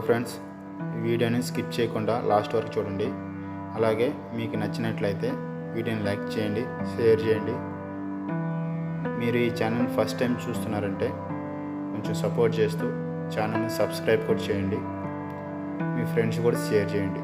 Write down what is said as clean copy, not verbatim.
Friends, ఈ వీడియోని skip చేయకుండా లాస్ట్ వరకు చూడండి. అలాగే మీకు నచ్చినట్లయితే వీడియోని లైక్ చేయండి, షేర్ చేయండి. మీరు ఈ ఛానల్ ఫస్ట్ టైం చూస్తున్నారంటే కొంచెం సపోర్ట్ చేస్తూ ఛానల్ని సబ్స్క్రైబ్ కూడా చేయండి. మీ ఫ్రెండ్స్ కూడా షేర్ చేయండి.